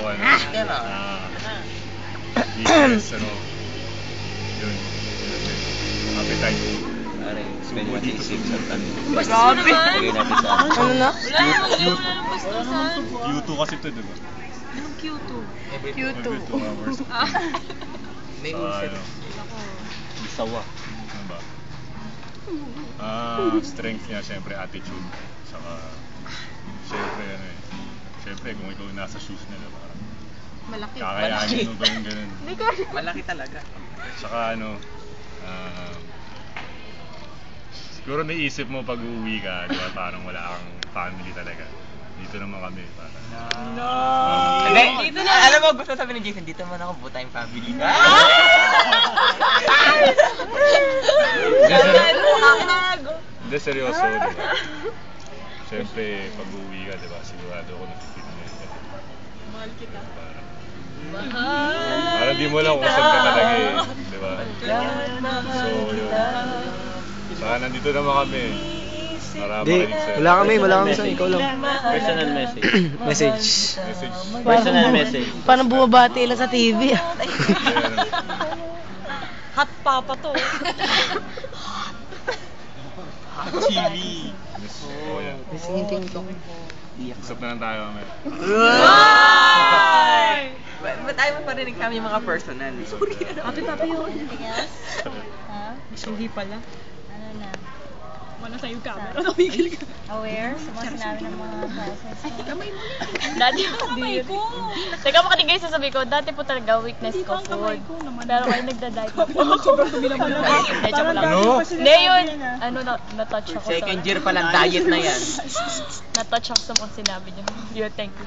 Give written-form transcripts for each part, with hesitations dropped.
ano. Weakness, ano. Yun. Appetite. Pare, spend natin isip sa tanong. Grabe. Lagay natin sa Ano na? Q2 kasi ito, diba? Anong Q2? Q2. Every 2 hours. May Saka, usap. ano, Sawa. ano ba? Strength niya, syempre attitude. Saka, syempre, ano eh. Syempre, kung ikaw nasa shoes nila, parang Malaki. kakayanin mo ba yung ganun? Malaki talaga. Saka ano, siguro naisip mo pag uuwi ka, di ba, parang wala kang family talaga. Dito naman kami, parang. Hindi, dito na. Alam mo, gusto sabi ni Jason, dito man ako, buta yung family. Hindi, seryoso, di ba? Siyempre, pag uuwi ka, di ba, sigurado ako nakikita mo yun. Mahal kita. Parang di mo lang kung saan ka talaga eh, di ba? So, yun. Saka nandito naman kami. Para Di, makinig sa'yo. wala kami sa ikaw lang. Personal message. Message. Message. Personal message. Parang bumabati lang sa TV. Hot papa to. TV. Oh, yan. Siniting ko. Usap na lang tayo mamaya. Ba't tayo magparinig kami yung mga personal? Ate papi yun. Ha? Hindi pala. Ano na? Wala sa'yo camera. Napigil ka. Aware sa mga sinabi ng mga classes mo? Kamay mo na. Dati Kamay ko. Teka, makinig sasabi ko, dati po talaga weakness ko food. Pero ay nagda-diet na po. Sobrang dumi naman na. Medyo ko lang. Ano? Hindi yun. Ano, na-touch ako Second year pa lang diet na yan. Na-touch ako sa mga sinabi niyo. Yo, thank you.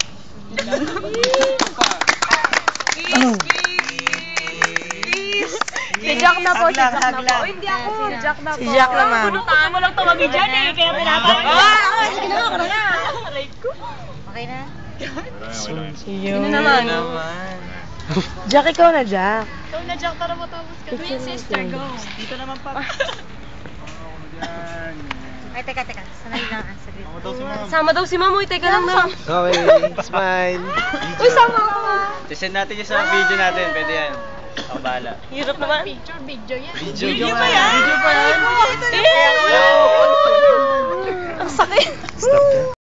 Si Jack na po, si Jack na po. Hindi ako, si Jack na po. Si Jack naman. Punutaan mo lang tawagin dyan eh, kaya pinapakita. Sige na. Aray ko. Okay na? Wala yan. Sino naman? Jack, ikaw na, Jack. Ikaw na, Jack, para matapos ka. Twin sister, go. Dito naman pa. Ay, teka. Sanay lang. Saglit. Sama daw si Mamoy. Teka lang na. Okay, smile. Uy, sama ka nga. Send natin yung sa video natin, pwede yan. Ako bahala. Hirap naman. Video yan. Video pa yan? Video pa yan? Ang sakit. Stop na.